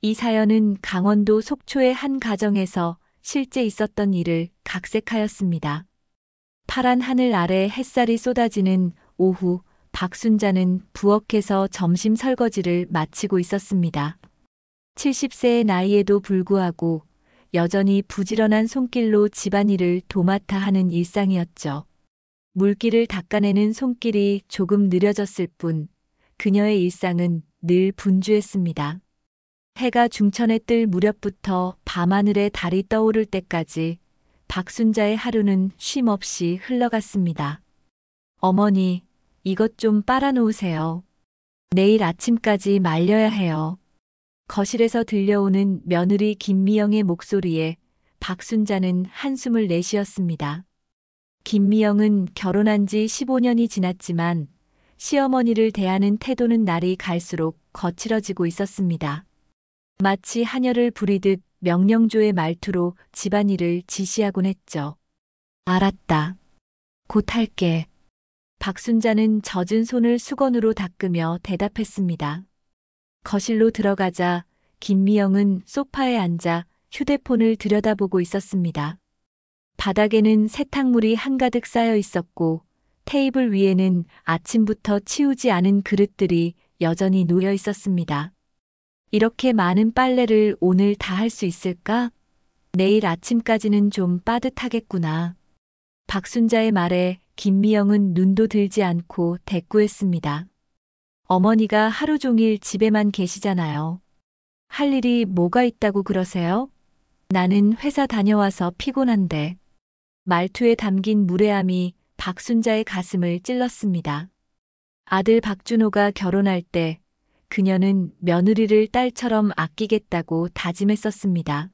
이 사연은 강원도 속초의 한 가정에서 실제 있었던 일을 각색하였습니다. 파란 하늘 아래 햇살이 쏟아지는 오후, 박순자는 부엌에서 점심 설거지를 마치고 있었습니다. 70세의 나이에도 불구하고 여전히 부지런한 손길로 집안일을 도맡아 하는 일상이었죠. 물기를 닦아내는 손길이 조금 느려졌을 뿐 그녀의 일상은 늘 분주했습니다. 해가 중천에 뜰 무렵부터 밤하늘에 달이 떠오를 때까지 박순자의 하루는 쉼 없이 흘러갔습니다. 어머니, 이것 좀 빨아놓으세요. 내일 아침까지 말려야 해요. 거실에서 들려오는 며느리 김미영의 목소리에 박순자는 한숨을 내쉬었습니다. 김미영은 결혼한 지 15년이 지났지만 시어머니를 대하는 태도는 날이 갈수록 거칠어지고 있었습니다. 마치 하녀를 부리듯 명령조의 말투로 집안일을 지시하곤 했죠. 알았다. 곧 할게. 박순자는 젖은 손을 수건으로 닦으며 대답했습니다. 거실로 들어가자 김미영은 소파에 앉아 휴대폰을 들여다보고 있었습니다. 바닥에는 세탁물이 한가득 쌓여 있었고 테이블 위에는 아침부터 치우지 않은 그릇들이 여전히 놓여 있었습니다. 이렇게 많은 빨래를 오늘 다 할 수 있을까? 내일 아침까지는 좀 빠듯하겠구나. 박순자의 말에 김미영은 눈도 들지 않고 대꾸했습니다. 어머니가 하루 종일 집에만 계시잖아요. 할 일이 뭐가 있다고 그러세요? 나는 회사 다녀와서 피곤한데. 말투에 담긴 무례함이 박순자의 가슴을 찔렀습니다. 아들 박준호가 결혼할 때 그녀는 며느리를 딸처럼 아끼겠다고 다짐했었습니다.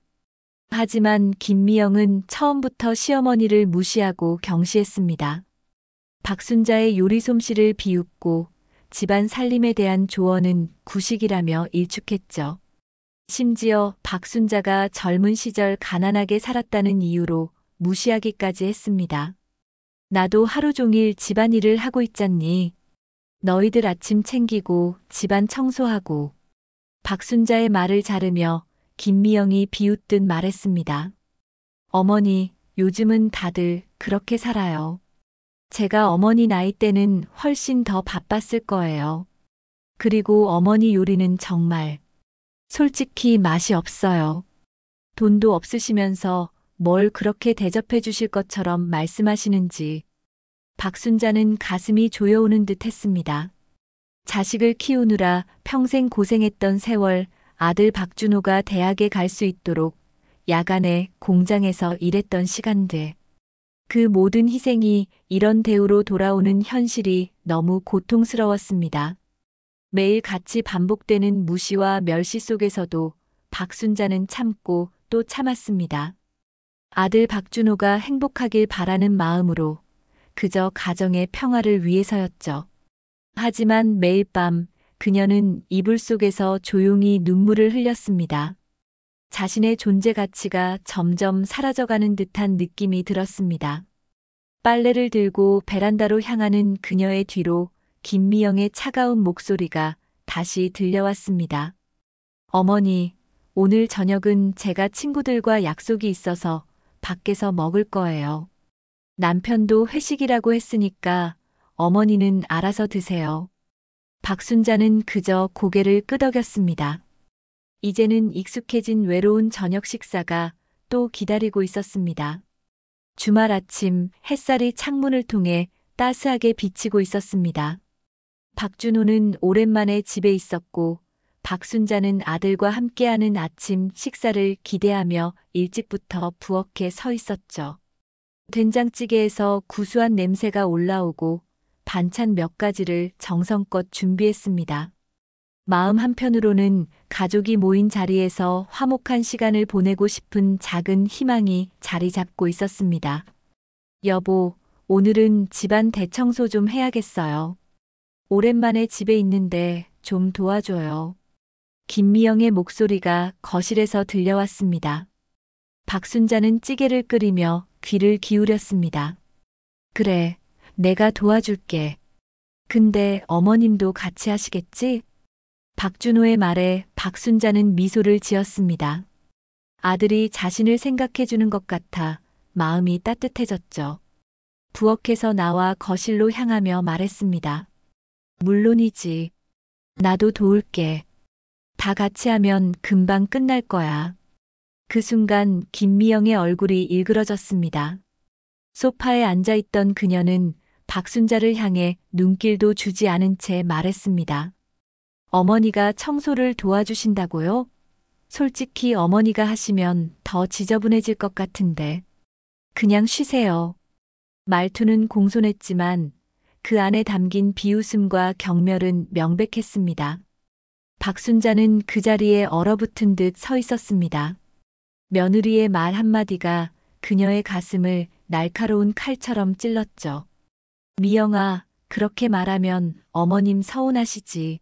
하지만 김미영은 처음부터 시어머니를 무시하고 경시했습니다. 박순자의 요리 솜씨를 비웃고 집안 살림에 대한 조언은 구식이라며 일축했죠. 심지어 박순자가 젊은 시절 가난하게 살았다는 이유로 무시하기까지 했습니다. 나도 하루 종일 집안일을 하고 있잖니. 너희들 아침 챙기고 집안 청소하고. 박순자의 말을 자르며 김미영이 비웃듯 말했습니다. 어머니, 요즘은 다들 그렇게 살아요. 제가 어머니 나이 때는 훨씬 더 바빴을 거예요. 그리고 어머니 요리는 정말 솔직히 맛이 없어요. 돈도 없으시면서 뭘 그렇게 대접해 주실 것처럼 말씀하시는지. 박순자는 가슴이 조여오는 듯 했습니다. 자식을 키우느라 평생 고생했던 세월, 아들 박준호가 대학에 갈 수 있도록 야간에 공장에서 일했던 시간들. 그 모든 희생이 이런 대우로 돌아오는 현실이 너무 고통스러웠습니다. 매일 같이 반복되는 무시와 멸시 속에서도 박순자는 참고 또 참았습니다. 아들 박준호가 행복하길 바라는 마음으로 그저 가정의 평화를 위해서였죠. 하지만 매일 밤 그녀는 이불 속에서 조용히 눈물을 흘렸습니다. 자신의 존재 가치가 점점 사라져가는 듯한 느낌이 들었습니다. 빨래를 들고 베란다로 향하는 그녀의 뒤로 김미영의 차가운 목소리가 다시 들려왔습니다. 어머니, 오늘 저녁은 제가 친구들과 약속이 있어서 밖에서 먹을 거예요. 남편도 회식이라고 했으니까 어머니는 알아서 드세요. 박순자는 그저 고개를 끄덕였습니다. 이제는 익숙해진 외로운 저녁 식사가 또 기다리고 있었습니다. 주말 아침 햇살이 창문을 통해 따스하게 비치고 있었습니다. 박준호는 오랜만에 집에 있었고 박순자는 아들과 함께하는 아침 식사를 기대하며 일찍부터 부엌에 서 있었죠. 된장찌개에서 구수한 냄새가 올라오고 반찬 몇 가지를 정성껏 준비했습니다. 마음 한편으로는 가족이 모인 자리에서 화목한 시간을 보내고 싶은 작은 희망이 자리 잡고 있었습니다. 여보, 오늘은 집안 대청소 좀 해야겠어요. 오랜만에 집에 있는데 좀 도와줘요. 김미영의 목소리가 거실에서 들려왔습니다. 박순자는 찌개를 끓이며 귀를 기울였습니다. 그래, 내가 도와줄게. 근데 어머님도 같이 하시겠지? 박준호의 말에 박순자는 미소를 지었습니다. 아들이 자신을 생각해 주는 것 같아 마음이 따뜻해졌죠. 부엌에서 나와 거실로 향하며 말했습니다. 물론이지. 나도 도울게. 다 같이 하면 금방 끝날 거야. 그 순간 김미영의 얼굴이 일그러졌습니다. 소파에 앉아있던 그녀는 박순자를 향해 눈길도 주지 않은 채 말했습니다. 어머니가 청소를 도와주신다고요? 솔직히 어머니가 하시면 더 지저분해질 것 같은데. 그냥 쉬세요. 말투는 공손했지만 그 안에 담긴 비웃음과 경멸은 명백했습니다. 박순자는 그 자리에 얼어붙은 듯 서 있었습니다. 며느리의 말 한마디가 그녀의 가슴을 날카로운 칼처럼 찔렀죠. 미영아, 그렇게 말하면 어머님 서운하시지.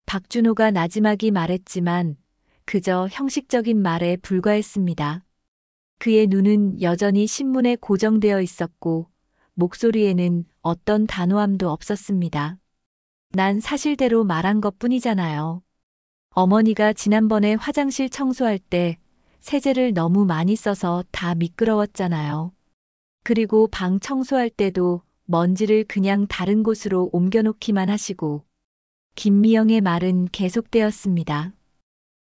박준호가 나지막이 말했지만 그저 형식적인 말에 불과했습니다. 그의 눈은 여전히 신문에 고정되어 있었고 목소리에는 어떤 단호함도 없었습니다. 난 사실대로 말한 것뿐이잖아요. 어머니가 지난번에 화장실 청소할 때 세제를 너무 많이 써서 다 미끄러웠잖아요. 그리고 방 청소할 때도 먼지를 그냥 다른 곳으로 옮겨놓기만 하시고. 김미영의 말은 계속되었습니다.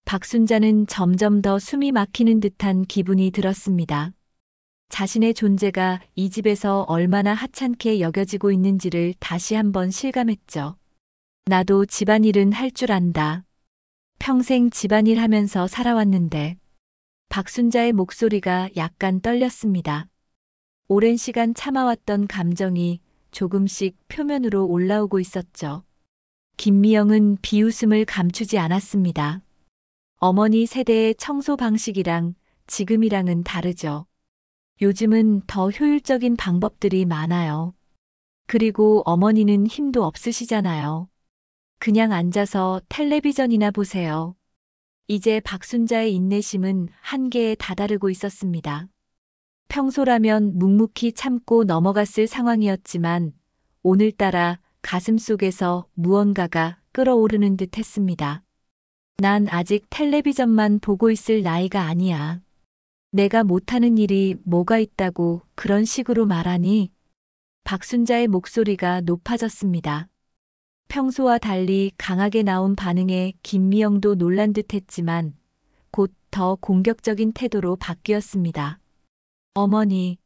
박순자는 점점 더 숨이 막히는 듯한 기분이 들었습니다. 자신의 존재가 이 집에서 얼마나 하찮게 여겨지고 있는지를 다시 한번 실감했죠. 나도 집안일은 할 줄 안다. 평생 집안일 하면서 살아왔는데. 박순자의 목소리가 약간 떨렸습니다. 오랜 시간 참아왔던 감정이 조금씩 표면으로 올라오고 있었죠. 김미영은 비웃음을 감추지 않았습니다. 어머니 세대의 청소 방식이랑 지금이랑은 다르죠. 요즘은 더 효율적인 방법들이 많아요. 그리고 어머니는 힘도 없으시잖아요. 그냥 앉아서 텔레비전이나 보세요. 이제 박순자의 인내심은 한계에 다다르고 있었습니다. 평소라면 묵묵히 참고 넘어갔을 상황이었지만 오늘따라 가슴 속에서 무언가가 끓어오르는 듯 했습니다. 난 아직 텔레비전만 보고 있을 나이가 아니야. 내가 못하는 일이 뭐가 있다고 그런 식으로 말하니? 박순자의 목소리가 높아졌습니다. 평소와 달리 강하게 나온 반응에 김미영도 놀란 듯 했지만 곧 더 공격적인 태도로 바뀌었습니다. 어머니,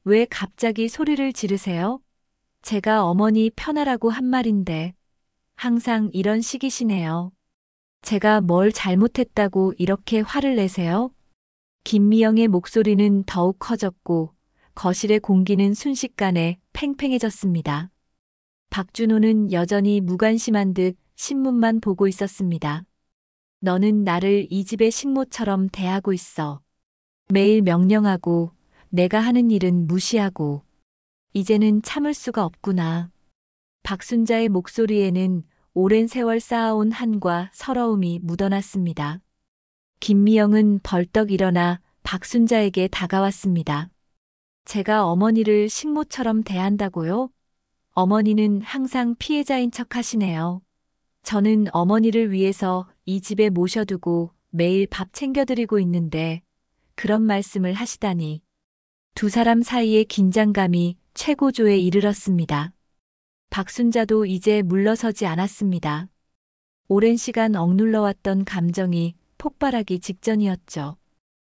왜 갑자기 소리를 지르세요? 제가 어머니 편하라고 한 말인데 항상 이런 식이시네요. 제가 뭘 잘못했다고 이렇게 화를 내세요? 김미영의 목소리는 더욱 커졌고 거실의 공기는 순식간에 팽팽해졌습니다. 박준호는 여전히 무관심한 듯 신문만 보고 있었습니다. 너는 나를 이 집의 식모처럼 대하고 있어. 매일 명령하고 내가 하는 일은 무시하고. 이제는 참을 수가 없구나. 박순자의 목소리에는 오랜 세월 쌓아온 한과 서러움이 묻어났습니다. 김미영은 벌떡 일어나 박순자에게 다가왔습니다. 제가 어머니를 식모처럼 대한다고요? 어머니는 항상 피해자인 척 하시네요. 저는 어머니를 위해서 이 집에 모셔두고 매일 밥 챙겨드리고 있는데 그런 말씀을 하시다니. 두 사람 사이의 긴장감이 최고조에 이르렀습니다. 박순자도 이제 물러서지 않았습니다. 오랜 시간 억눌러왔던 감정이 폭발하기 직전이었죠.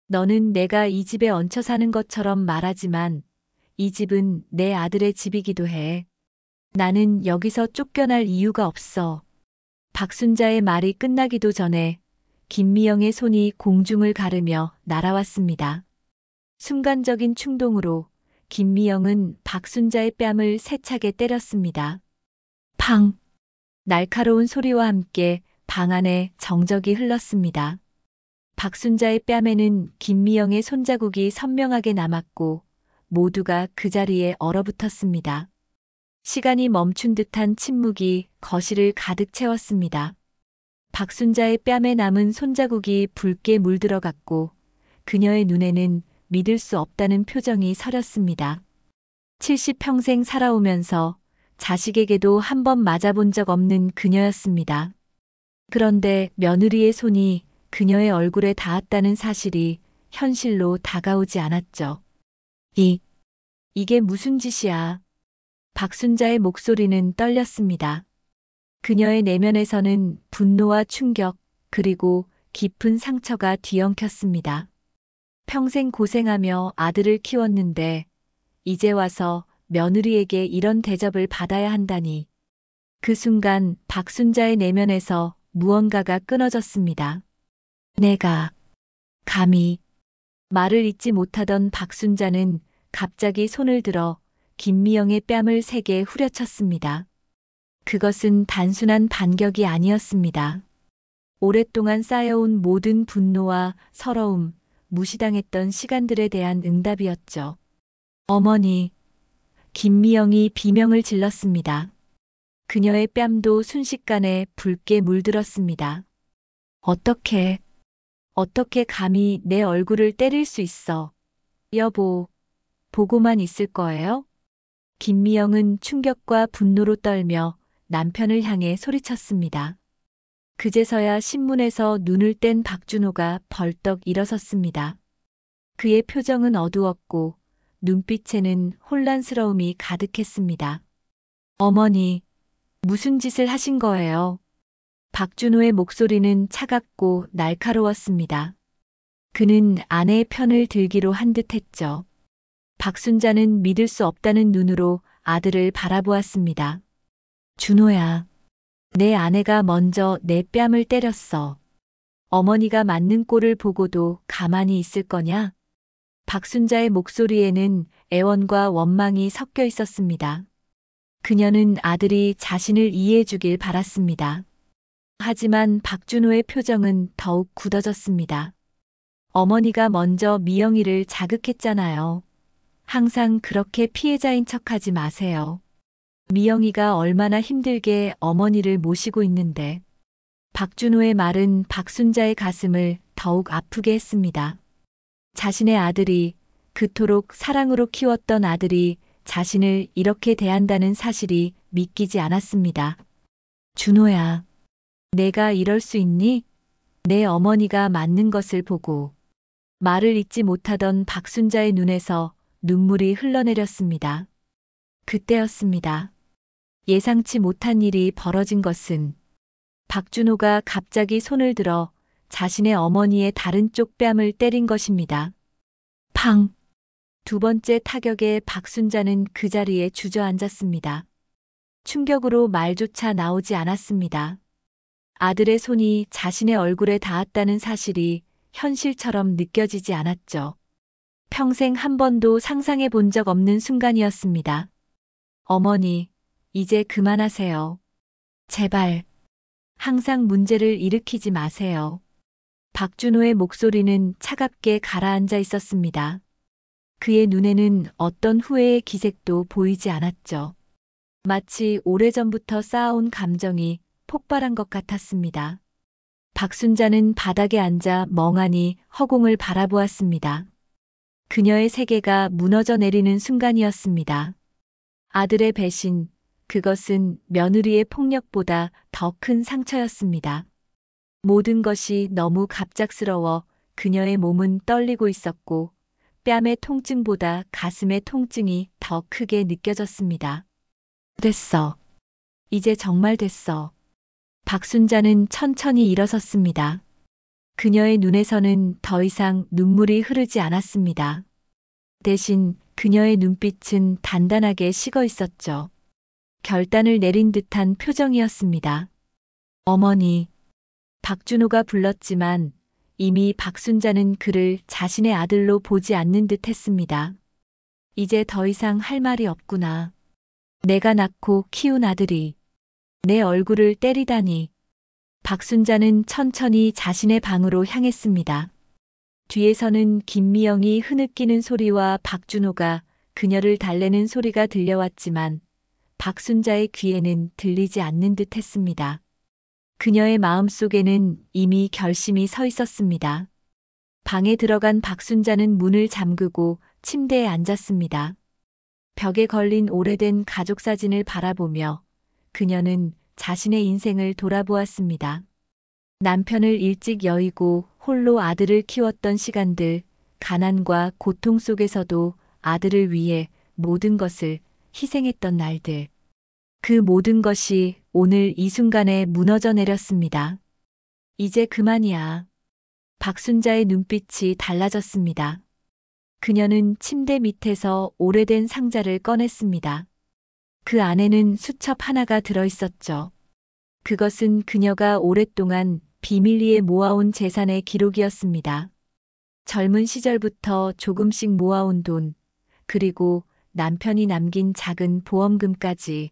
너는 내가 이 집에 얹혀 사는 것처럼 말하지만 이 집은 내 아들의 집이기도 해. 나는 여기서 쫓겨날 이유가 없어. 박순자의 말이 끝나기도 전에 김미영의 손이 공중을 가르며 날아왔습니다. 순간적인 충동으로 김미영은 박순자의 뺨을 세차게 때렸습니다. 팡! 날카로운 소리와 함께 방 안에 정적이 흘렀습니다. 박순자의 뺨에는 김미영의 손자국이 선명하게 남았고 모두가 그 자리에 얼어붙었습니다. 시간이 멈춘 듯한 침묵이 거실을 가득 채웠습니다. 박순자의 뺨에 남은 손자국이 붉게 물들어갔고 그녀의 눈에는 믿을 수 없다는 표정이 서렸습니다. 70평생 살아오면서 자식에게도 한 번 맞아본 적 없는 그녀였습니다. 그런데 며느리의 손이 그녀의 얼굴에 닿았다는 사실이 현실로 다가오지 않았죠. 이게 무슨 짓이야? 박순자의 목소리는 떨렸습니다. 그녀의 내면에서는 분노와 충격, 그리고 깊은 상처가 뒤엉켰습니다. 평생 고생하며 아들을 키웠는데 이제 와서 며느리에게 이런 대접을 받아야 한다니. 그 순간 박순자의 내면에서 무언가가 끊어졌습니다. 내가 감히. 말을 잇지 못하던 박순자는 갑자기 손을 들어 김미영의 뺨을 세게 후려쳤습니다. 그것은 단순한 반격이 아니었습니다. 오랫동안 쌓여온 모든 분노와 서러움, 무시당했던 시간들에 대한 응답이었죠. 어머니, 김미영이 비명을 질렀습니다. 그녀의 뺨도 순식간에 붉게 물들었습니다. 어떻게 감히 내 얼굴을 때릴 수 있어? 여보, 보고만 있을 거예요? 김미영은 충격과 분노로 떨며 남편을 향해 소리쳤습니다. 그제서야 신문에서 눈을 뗀 박준호가 벌떡 일어섰습니다. 그의 표정은 어두웠고 눈빛에는 혼란스러움이 가득했습니다. 어머니, 무슨 짓을 하신 거예요? 박준호의 목소리는 차갑고 날카로웠습니다. 그는 아내의 편을 들기로 한 듯했죠. 박순자는 믿을 수 없다는 눈으로 아들을 바라보았습니다. 준호야, 내 아내가 먼저 내 뺨을 때렸어. 어머니가 맞는 꼴을 보고도 가만히 있을 거냐? 박순자의 목소리에는 애원과 원망이 섞여 있었습니다. 그녀는 아들이 자신을 이해해 주길 바랐습니다. 하지만 박준호의 표정은 더욱 굳어졌습니다. 어머니가 먼저 미영이를 자극했잖아요. 항상 그렇게 피해자인 척하지 마세요. 미영이가 얼마나 힘들게 어머니를 모시고 있는데. 박준호의 말은 박순자의 가슴을 더욱 아프게 했습니다. 자신의 아들이, 그토록 사랑으로 키웠던 아들이 자신을 이렇게 대한다는 사실이 믿기지 않았습니다. 준호야, 내가 이럴 수 있니? 내 어머니가 맞는 것을 보고. 말을 잇지 못하던 박순자의 눈에서 눈물이 흘러내렸습니다. 그때였습니다. 예상치 못한 일이 벌어진 것은 박준호가 갑자기 손을 들어 자신의 어머니의 다른 쪽 뺨을 때린 것입니다. 팡! 두 번째 타격에 박순자는 그 자리에 주저앉았습니다. 충격으로 말조차 나오지 않았습니다. 아들의 손이 자신의 얼굴에 닿았다는 사실이 현실처럼 느껴지지 않았죠. 평생 한 번도 상상해 본 적 없는 순간이었습니다. 어머니, 이제 그만하세요. 제발. 항상 문제를 일으키지 마세요. 박준호의 목소리는 차갑게 가라앉아 있었습니다. 그의 눈에는 어떤 후회의 기색도 보이지 않았죠. 마치 오래전부터 쌓아온 감정이 폭발한 것 같았습니다. 박순자는 바닥에 앉아 멍하니 허공을 바라보았습니다. 그녀의 세계가 무너져 내리는 순간이었습니다. 아들의 배신, 그것은 며느리의 폭력보다 더 큰 상처였습니다. 모든 것이 너무 갑작스러워 그녀의 몸은 떨리고 있었고 뺨의 통증보다 가슴의 통증이 더 크게 느껴졌습니다. 됐어. 이제 정말 됐어. 박순자는 천천히 일어섰습니다. 그녀의 눈에서는 더 이상 눈물이 흐르지 않았습니다. 대신 그녀의 눈빛은 단단하게 식어 있었죠. 결단을 내린 듯한 표정이었습니다. 어머니, 박준호가 불렀지만 이미 박순자는 그를 자신의 아들로 보지 않는 듯 했습니다. 이제 더 이상 할 말이 없구나. 내가 낳고 키운 아들이 내 얼굴을 때리다니. 박순자는 천천히 자신의 방으로 향했습니다. 뒤에서는 김미영이 흐느끼는 소리와 박준호가 그녀를 달래는 소리가 들려왔지만 박순자의 귀에는 들리지 않는 듯 했습니다. 그녀의 마음속에는 이미 결심이 서 있었습니다. 방에 들어간 박순자는 문을 잠그고 침대에 앉았습니다. 벽에 걸린 오래된 가족 사진을 바라보며 그녀는 자신의 인생을 돌아보았습니다. 남편을 일찍 여의고 홀로 아들을 키웠던 시간들, 가난과 고통 속에서도 아들을 위해 모든 것을 희생했던 날들. 그 모든 것이 오늘 이 순간에 무너져 내렸습니다. 이제 그만이야. 박순자의 눈빛이 달라졌습니다. 그녀는 침대 밑에서 오래된 상자를 꺼냈습니다. 그 안에는 수첩 하나가 들어있었죠. 그것은 그녀가 오랫동안 비밀리에 모아온 재산의 기록이었습니다. 젊은 시절부터 조금씩 모아온 돈, 그리고 남편이 남긴 작은 보험금까지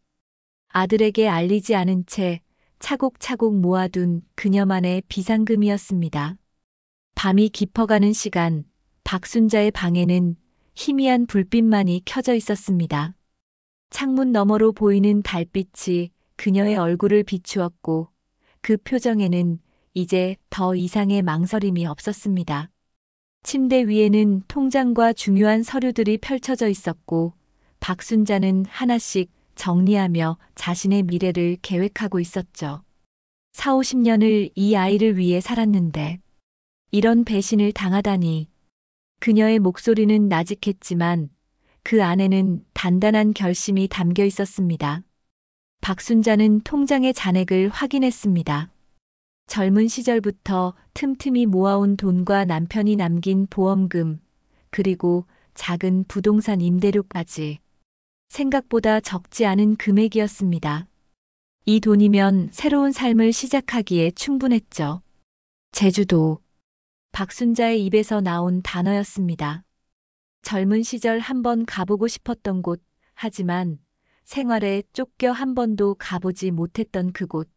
아들에게 알리지 않은 채 차곡차곡 모아둔 그녀만의 비상금이었습니다. 밤이 깊어가는 시간, 박순자의 방에는 희미한 불빛만이 켜져 있었습니다. 창문 너머로 보이는 달빛이 그녀의 얼굴을 비추었고 그 표정에는 이제 더 이상의 망설임이 없었습니다. 침대 위에는 통장과 중요한 서류들이 펼쳐져 있었고 박순자는 하나씩 정리하며 자신의 미래를 계획하고 있었죠. 4, 50년을 이 아이를 위해 살았는데 이런 배신을 당하다니. 그녀의 목소리는 나직했지만 그 안에는 단단한 결심이 담겨 있었습니다. 박순자는 통장의 잔액을 확인했습니다. 젊은 시절부터 틈틈이 모아온 돈과 남편이 남긴 보험금, 그리고 작은 부동산 임대료까지 생각보다 적지 않은 금액이었습니다. 이 돈이면 새로운 삶을 시작하기에 충분했죠. 제주도. 박순자의 입에서 나온 단어였습니다. 젊은 시절 한번 가보고 싶었던 곳, 하지만 생활에 쫓겨 한 번도 가보지 못했던 그곳.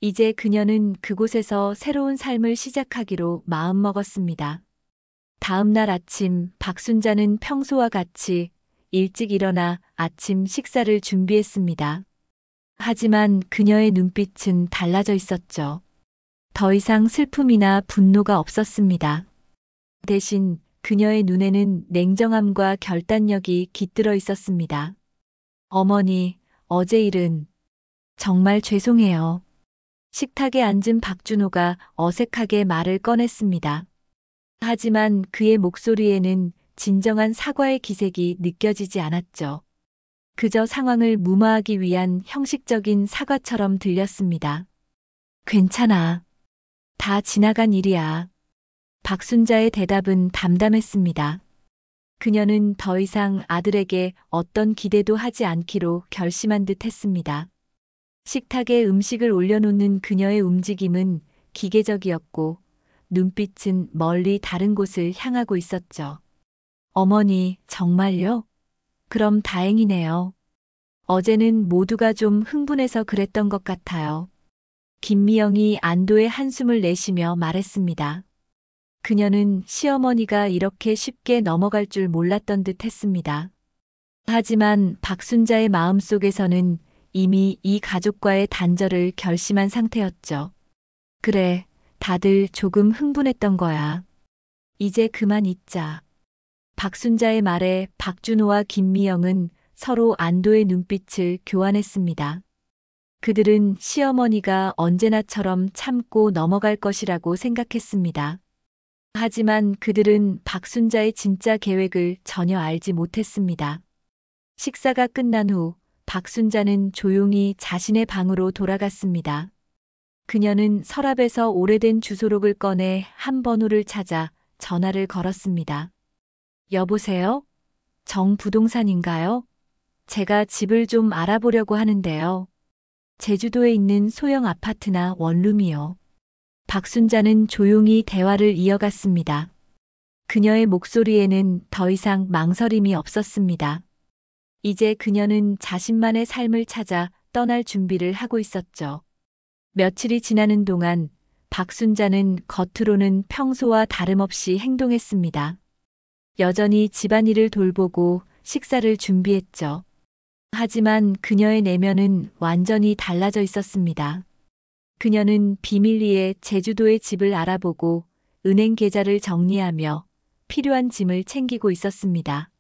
이제 그녀는 그곳에서 새로운 삶을 시작하기로 마음먹었습니다. 다음 날 아침 박순자는 평소와 같이 일찍 일어나 아침 식사를 준비했습니다. 하지만 그녀의 눈빛은 달라져 있었죠. 더 이상 슬픔이나 분노가 없었습니다. 대신 그녀의 눈에는 냉정함과 결단력이 깃들어 있었습니다. 어머니, 어제 일은 정말 죄송해요. 식탁에 앉은 박준호가 어색하게 말을 꺼냈습니다. 하지만 그의 목소리에는 진정한 사과의 기색이 느껴지지 않았죠. 그저 상황을 무마하기 위한 형식적인 사과처럼 들렸습니다. 괜찮아. 다 지나간 일이야. 박순자의 대답은 담담했습니다. 그녀는 더 이상 아들에게 어떤 기대도 하지 않기로 결심한 듯 했습니다. 식탁에 음식을 올려놓는 그녀의 움직임은 기계적이었고 눈빛은 멀리 다른 곳을 향하고 있었죠. 어머니, 정말요? 그럼 다행이네요. 어제는 모두가 좀 흥분해서 그랬던 것 같아요. 김미영이 안도의 한숨을 내쉬며 말했습니다. 그녀는 시어머니가 이렇게 쉽게 넘어갈 줄 몰랐던 듯 했습니다. 하지만 박순자의 마음속에서는 이미 이 가족과의 단절을 결심한 상태였죠. 그래, 다들 조금 흥분했던 거야. 이제 그만 잊자. 박순자의 말에 박준호와 김미영은 서로 안도의 눈빛을 교환했습니다. 그들은 시어머니가 언제나처럼 참고 넘어갈 것이라고 생각했습니다. 하지만 그들은 박순자의 진짜 계획을 전혀 알지 못했습니다. 식사가 끝난 후 박순자는 조용히 자신의 방으로 돌아갔습니다. 그녀는 서랍에서 오래된 주소록을 꺼내 한 번호를 찾아 전화를 걸었습니다. 여보세요? 정부동산인가요? 제가 집을 좀 알아보려고 하는데요. 제주도에 있는 소형 아파트나 원룸이요. 박순자는 조용히 대화를 이어갔습니다. 그녀의 목소리에는 더 이상 망설임이 없었습니다. 이제 그녀는 자신만의 삶을 찾아 떠날 준비를 하고 있었죠. 며칠이 지나는 동안 박순자는 겉으로는 평소와 다름없이 행동했습니다. 여전히 집안일을 돌보고 식사를 준비했죠. 하지만 그녀의 내면은 완전히 달라져 있었습니다. 그녀는 비밀리에 제주도의 집을 알아보고 은행 계좌를 정리하며 필요한 짐을 챙기고 있었습니다.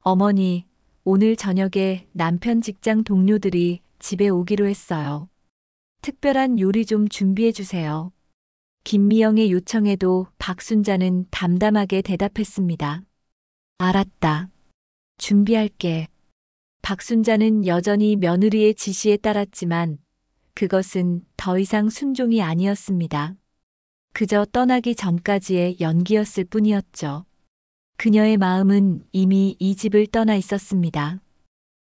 어머니, 오늘 저녁에 남편 직장 동료들이 집에 오기로 했어요. 특별한 요리 좀 준비해 주세요. 김미영의 요청에도 박순자는 담담하게 대답했습니다. 알았다. 준비할게. 박순자는 여전히 며느리의 지시에 따랐지만 그것은 더 이상 순종이 아니었습니다. 그저 떠나기 전까지의 연기였을 뿐이었죠. 그녀의 마음은 이미 이 집을 떠나 있었습니다.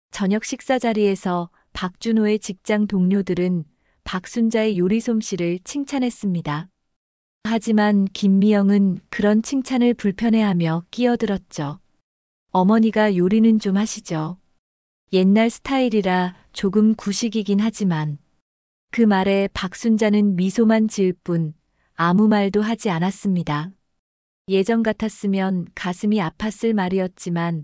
저녁 식사 자리에서 박준호의 직장 동료들은 박순자의 요리 솜씨를 칭찬했습니다. 하지만 김미영은 그런 칭찬을 불편해하며 끼어들었죠. 어머니가 요리는 좀 하시죠. 옛날 스타일이라 조금 구식이긴 하지만 그 말에 박순자는 미소만 지을 뿐 아무 말도 하지 않았습니다. 예전 같았으면 가슴이 아팠을 말이었지만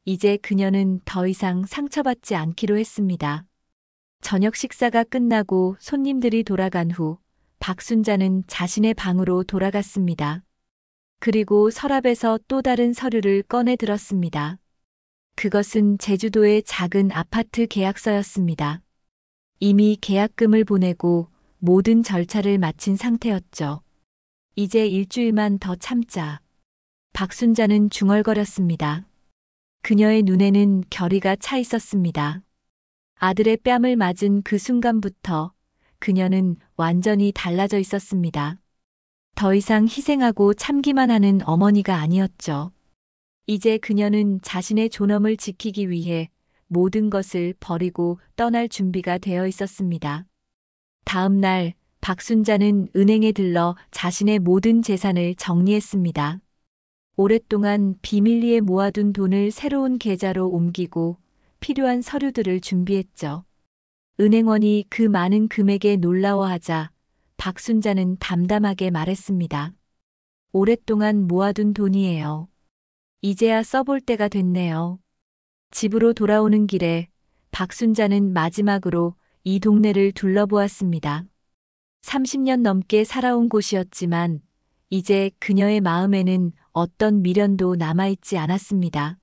이제 그녀는 더 이상 상처받지 않기로 했습니다. 저녁 식사가 끝나고 손님들이 돌아간 후 박순자는 자신의 방으로 돌아갔습니다. 그리고 서랍에서 또 다른 서류를 꺼내 들었습니다. 그것은 제주도의 작은 아파트 계약서였습니다. 이미 계약금을 보내고 모든 절차를 마친 상태였죠. 이제 일주일만 더 참자. 박순자는 중얼거렸습니다. 그녀의 눈에는 결의가 차 있었습니다. 아들의 뺨을 맞은 그 순간부터 그녀는 완전히 달라져 있었습니다. 더 이상 희생하고 참기만 하는 어머니가 아니었죠. 이제 그녀는 자신의 존엄을 지키기 위해 모든 것을 버리고 떠날 준비가 되어 있었습니다. 다음 날 박순자는 은행에 들러 자신의 모든 재산을 정리했습니다. 오랫동안 비밀리에 모아둔 돈을 새로운 계좌로 옮기고 필요한 서류들을 준비했죠. 은행원이 그 많은 금액에 놀라워하자 박순자는 담담하게 말했습니다. 오랫동안 모아둔 돈이에요. 이제야 써볼 때가 됐네요. 집으로 돌아오는 길에 박순자는 마지막으로 이 동네를 둘러보았습니다. 30년 넘게 살아온 곳이었지만 이제 그녀의 마음에는 어떤 미련도 남아있지 않았습니다.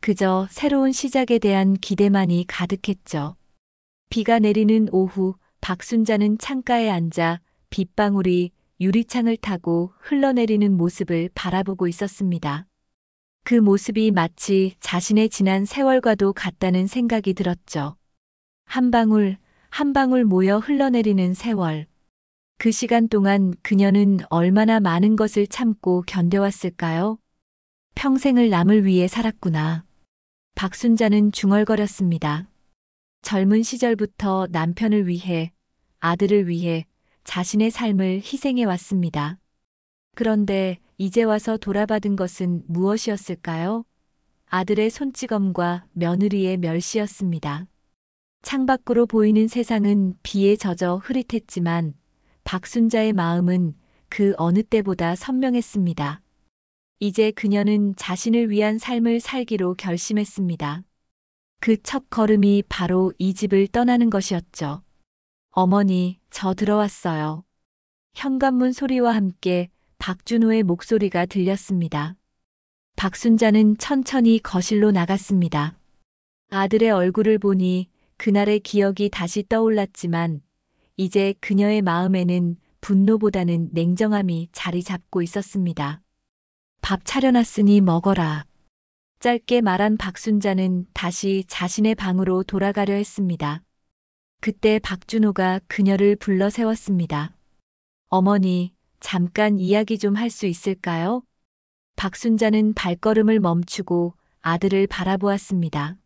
그저 새로운 시작에 대한 기대만이 가득했죠. 비가 내리는 오후 박순자는 창가에 앉아 빗방울이 유리창을 타고 흘러내리는 모습을 바라보고 있었습니다. 그 모습이 마치 자신의 지난 세월과도 같다는 생각이 들었죠. 한 방울, 한 방울 모여 흘러내리는 세월. 그 시간 동안 그녀는 얼마나 많은 것을 참고 견뎌왔을까요? 평생을 남을 위해 살았구나. 박순자는 중얼거렸습니다. 젊은 시절부터 남편을 위해, 아들을 위해 자신의 삶을 희생해 왔습니다. 그런데 이제 와서 돌아받은 것은 무엇이었을까요? 아들의 손찌검과 며느리의 멸시였습니다. 창밖으로 보이는 세상은 비에 젖어 흐릿했지만 박순자의 마음은 그 어느 때보다 선명했습니다. 이제 그녀는 자신을 위한 삶을 살기로 결심했습니다. 그 첫 걸음이 바로 이 집을 떠나는 것이었죠. 어머니, 저 들어왔어요. 현관문 소리와 함께 박준호의 목소리가 들렸습니다. 박순자는 천천히 거실로 나갔습니다. 아들의 얼굴을 보니 그날의 기억이 다시 떠올랐지만 이제 그녀의 마음에는 분노보다는 냉정함이 자리 잡고 있었습니다. 밥 차려놨으니 먹어라. 짧게 말한 박순자는 다시 자신의 방으로 돌아가려 했습니다. 그때 박준호가 그녀를 불러 세웠습니다. 어머니, 잠깐 이야기 좀 할 수 있을까요? 박순자는 발걸음을 멈추고 아들을 바라보았습니다.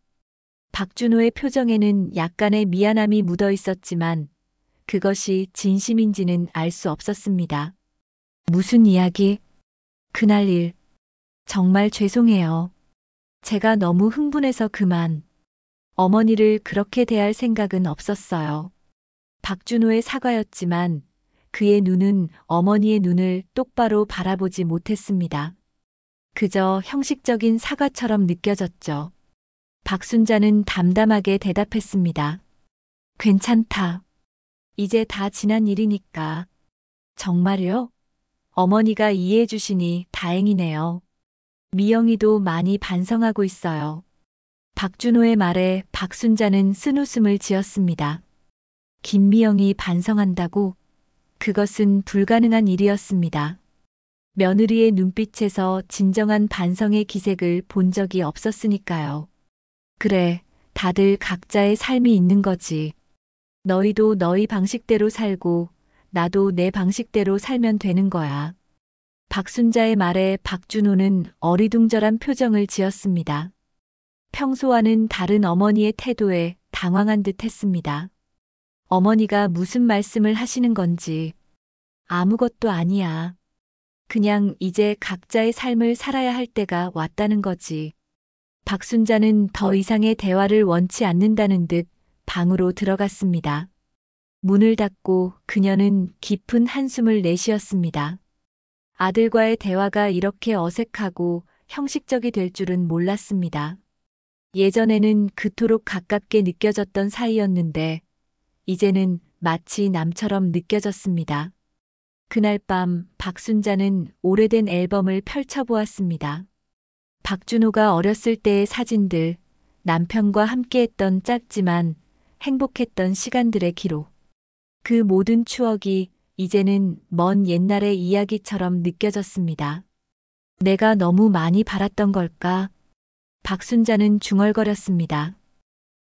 박준호의 표정에는 약간의 미안함이 묻어 있었지만 그것이 진심인지는 알 수 없었습니다. 무슨 이야기? 그날 일. 정말 죄송해요. 제가 너무 흥분해서 그만. 어머니를 그렇게 대할 생각은 없었어요. 박준호의 사과였지만 그의 눈은 어머니의 눈을 똑바로 바라보지 못했습니다. 그저 형식적인 사과처럼 느껴졌죠. 박순자는 담담하게 대답했습니다. 괜찮다. 이제 다 지난 일이니까. 정말요? 어머니가 이해해 주시니 다행이네요. 미영이도 많이 반성하고 있어요. 박준호의 말에 박순자는 쓴웃음을 지었습니다. 김미영이 반성한다고? 그것은 불가능한 일이었습니다. 며느리의 눈빛에서 진정한 반성의 기색을 본 적이 없었으니까요. 그래, 다들 각자의 삶이 있는 거지. 너희도 너희 방식대로 살고 나도 내 방식대로 살면 되는 거야. 박순자의 말에 박준호는 어리둥절한 표정을 지었습니다. 평소와는 다른 어머니의 태도에 당황한 듯 했습니다. 어머니가 무슨 말씀을 하시는 건지. 아무것도 아니야. 그냥 이제 각자의 삶을 살아야 할 때가 왔다는 거지. 박순자는 더 이상의 대화를 원치 않는다는 듯 방으로 들어갔습니다. 문을 닫고 그녀는 깊은 한숨을 내쉬었습니다. 아들과의 대화가 이렇게 어색하고 형식적이 될 줄은 몰랐습니다. 예전에는 그토록 가깝게 느껴졌던 사이였는데 이제는 마치 남처럼 느껴졌습니다. 그날 밤 박순자는 오래된 앨범을 펼쳐보았습니다. 박준호가 어렸을 때의 사진들, 남편과 함께했던 짧지만 행복했던 시간들의 기록. 그 모든 추억이 이제는 먼 옛날의 이야기처럼 느껴졌습니다. 내가 너무 많이 바랐던 걸까? 박순자는 중얼거렸습니다.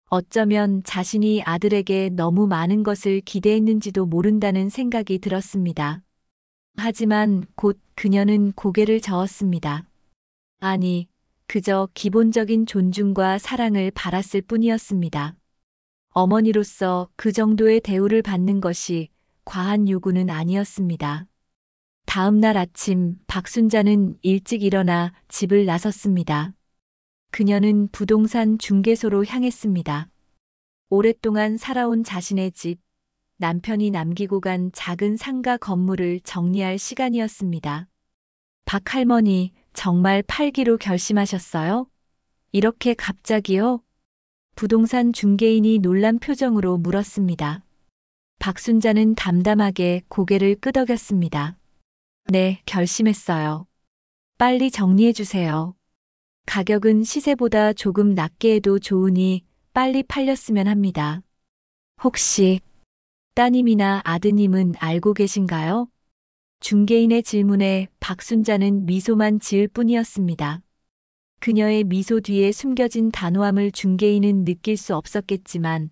어쩌면 자신이 아들에게 너무 많은 것을 기대했는지도 모른다는 생각이 들었습니다. 하지만 곧 그녀는 고개를 저었습니다. 아니, 그저 기본적인 존중과 사랑을 바랐을 뿐이었습니다. 어머니로서 그 정도의 대우를 받는 것이 과한 요구는 아니었습니다. 다음 날 아침 박순자는 일찍 일어나 집을 나섰습니다. 그녀는 부동산 중개소로 향했습니다. 오랫동안 살아온 자신의 집, 남편이 남기고 간 작은 상가 건물을 정리할 시간이었습니다. 박 할머니, 정말 팔기로 결심하셨어요? 이렇게 갑자기요? 부동산 중개인이 놀란 표정으로 물었습니다. 박순자는 담담하게 고개를 끄덕였습니다. 네, 결심했어요. 빨리 정리해 주세요. 가격은 시세보다 조금 낮게 해도 좋으니 빨리 팔렸으면 합니다. 혹시 따님이나 아드님은 알고 계신가요? 중개인의 질문에 박순자는 미소만 지을 뿐이었습니다. 그녀의 미소 뒤에 숨겨진 단호함을 중개인은 느낄 수 없었겠지만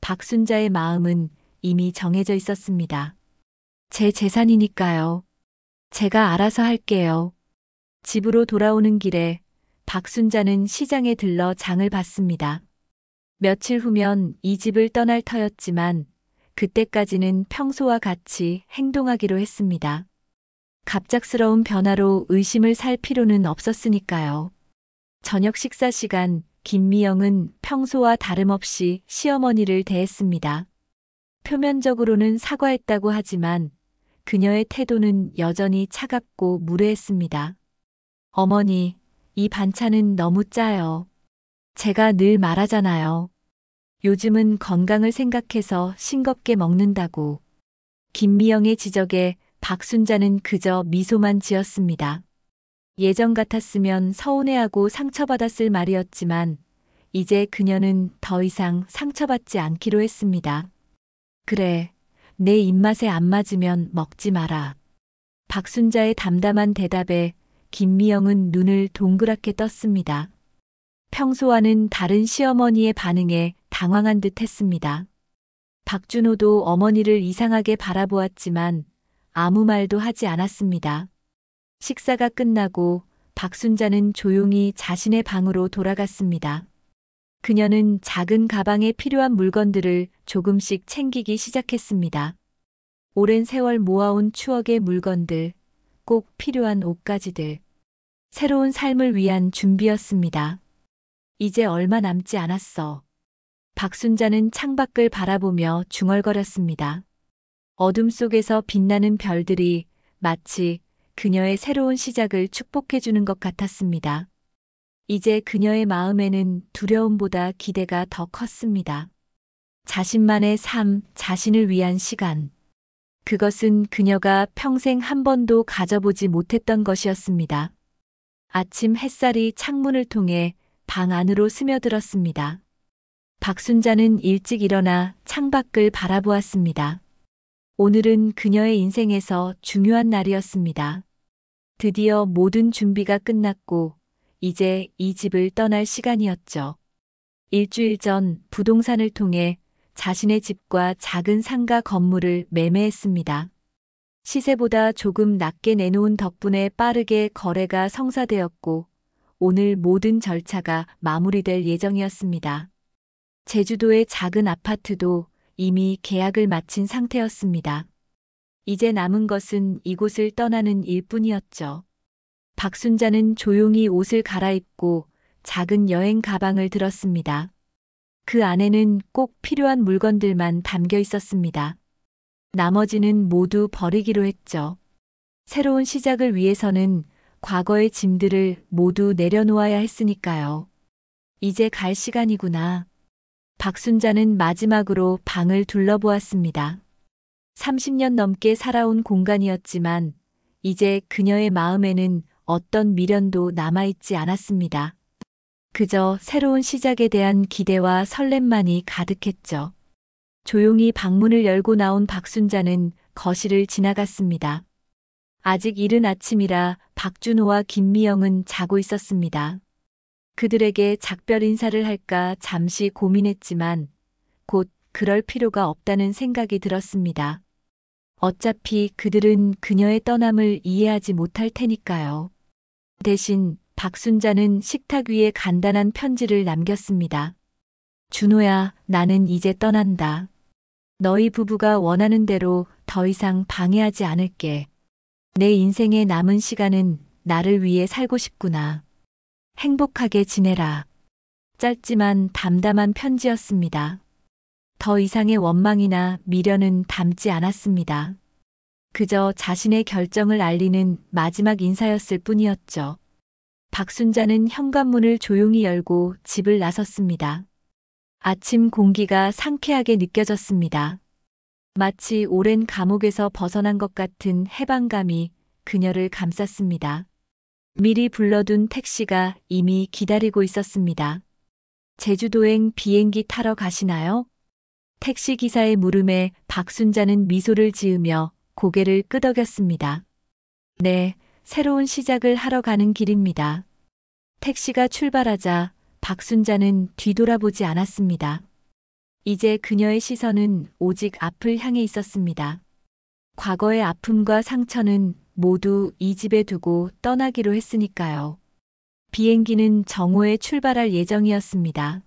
박순자의 마음은 이미 정해져 있었습니다. 제 재산이니까요. 제가 알아서 할게요. 집으로 돌아오는 길에 박순자는 시장에 들러 장을 봤습니다. 며칠 후면 이 집을 떠날 터였지만 그때까지는 평소와 같이 행동하기로 했습니다. 갑작스러운 변화로 의심을 살 필요는 없었으니까요. 저녁 식사 시간 김미영은 평소와 다름없이 시어머니를 대했습니다. 표면적으로는 사과했다고 하지만 그녀의 태도는 여전히 차갑고 무례했습니다. 어머니, 이 반찬은 너무 짜요. 제가 늘 말하잖아요. 요즘은 건강을 생각해서 싱겁게 먹는다고. 김미영의 지적에 박순자는 그저 미소만 지었습니다. 예전 같았으면 서운해하고 상처받았을 말이었지만 이제 그녀는 더 이상 상처받지 않기로 했습니다. 그래, 내 입맛에 안 맞으면 먹지 마라. 박순자의 담담한 대답에 김미영은 눈을 동그랗게 떴습니다. 평소와는 다른 시어머니의 반응에 당황한 듯 했습니다. 박준호도 어머니를 이상하게 바라보았지만 아무 말도 하지 않았습니다. 식사가 끝나고 박순자는 조용히 자신의 방으로 돌아갔습니다. 그녀는 작은 가방에 필요한 물건들을 조금씩 챙기기 시작했습니다. 오랜 세월 모아온 추억의 물건들, 꼭 필요한 옷가지들, 새로운 삶을 위한 준비였습니다. 이제 얼마 남지 않았어. 박순자는 창밖을 바라보며 중얼거렸습니다. 어둠 속에서 빛나는 별들이 마치 그녀의 새로운 시작을 축복해주는 것 같았습니다. 이제 그녀의 마음에는 두려움보다 기대가 더 컸습니다. 자신만의 삶, 자신을 위한 시간. 그것은 그녀가 평생 한 번도 가져보지 못했던 것이었습니다. 아침 햇살이 창문을 통해 방 안으로 스며들었습니다. 박순자는 일찍 일어나 창밖을 바라보았습니다. 오늘은 그녀의 인생에서 중요한 날이었습니다. 드디어 모든 준비가 끝났고 이제 이 집을 떠날 시간이었죠. 일주일 전 부동산을 통해 자신의 집과 작은 상가 건물을 매매했습니다. 시세보다 조금 낮게 내놓은 덕분에 빠르게 거래가 성사되었고 오늘 모든 절차가 마무리될 예정이었습니다. 제주도의 작은 아파트도 이미 계약을 마친 상태였습니다. 이제 남은 것은 이곳을 떠나는 일뿐이었죠. 박순자는 조용히 옷을 갈아입고 작은 여행 가방을 들었습니다. 그 안에는 꼭 필요한 물건들만 담겨 있었습니다. 나머지는 모두 버리기로 했죠. 새로운 시작을 위해서는 과거의 짐들을 모두 내려놓아야 했으니까요. 이제 갈 시간이구나. 박순자는 마지막으로 방을 둘러보았습니다. 30년 넘게 살아온 공간이었지만 이제 그녀의 마음에는 어떤 미련도 남아있지 않았습니다. 그저 새로운 시작에 대한 기대와 설렘만이 가득했죠. 조용히 방문을 열고 나온 박순자는 거실을 지나갔습니다. 아직 이른 아침이라 박준호와 김미영은 자고 있었습니다. 그들에게 작별 인사를 할까 잠시 고민했지만 곧 그럴 필요가 없다는 생각이 들었습니다. 어차피 그들은 그녀의 떠남을 이해하지 못할 테니까요. 대신 박순자는 식탁 위에 간단한 편지를 남겼습니다. 준호야, 나는 이제 떠난다. 너희 부부가 원하는 대로 더 이상 방해하지 않을게. 내 인생의 남은 시간은 나를 위해 살고 싶구나. 행복하게 지내라. 짧지만 담담한 편지였습니다. 더 이상의 원망이나 미련은 담지 않았습니다. 그저 자신의 결정을 알리는 마지막 인사였을 뿐이었죠. 박순자는 현관문을 조용히 열고 집을 나섰습니다. 아침 공기가 상쾌하게 느껴졌습니다. 마치 오랜 감옥에서 벗어난 것 같은 해방감이 그녀를 감쌌습니다. 미리 불러둔 택시가 이미 기다리고 있었습니다. 제주도행 비행기 타러 가시나요? 택시 기사의 물음에 박순자는 미소를 지으며 고개를 끄덕였습니다. 네, 새로운 시작을 하러 가는 길입니다. 택시가 출발하자 박순자는 뒤돌아보지 않았습니다. 이제 그녀의 시선은 오직 앞을 향해 있었습니다. 과거의 아픔과 상처는 모두 이 집에 두고 떠나기로 했으니까요. 비행기는 정오에 출발할 예정이었습니다.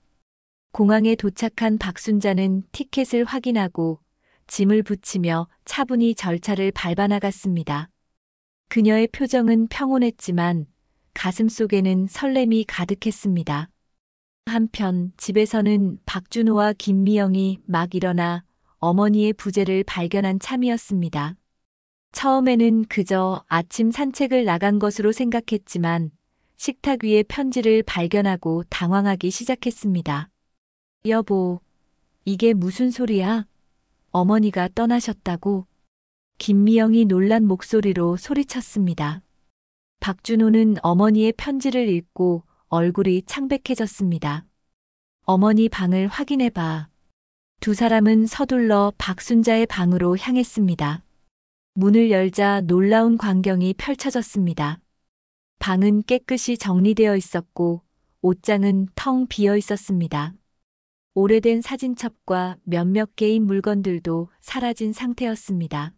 공항에 도착한 박순자는 티켓을 확인하고 짐을 붙이며 차분히 절차를 밟아 나갔습니다. 그녀의 표정은 평온했지만 가슴 속에는 설렘이 가득했습니다. 한편 집에서는 박준호와 김미영이 막 일어나 어머니의 부재를 발견한 참이었습니다. 처음에는 그저 아침 산책을 나간 것으로 생각했지만 식탁 위에 편지를 발견하고 당황하기 시작했습니다. 여보, 이게 무슨 소리야? 어머니가 떠나셨다고? 김미영이 놀란 목소리로 소리쳤습니다. 박준호는 어머니의 편지를 읽고 얼굴이 창백해졌습니다. 어머니 방을 확인해봐. 두 사람은 서둘러 박순자의 방으로 향했습니다. 문을 열자 놀라운 광경이 펼쳐졌습니다. 방은 깨끗이 정리되어 있었고 옷장은 텅 비어 있었습니다. 오래된 사진첩과 몇몇 개인 물건들도 사라진 상태였습니다.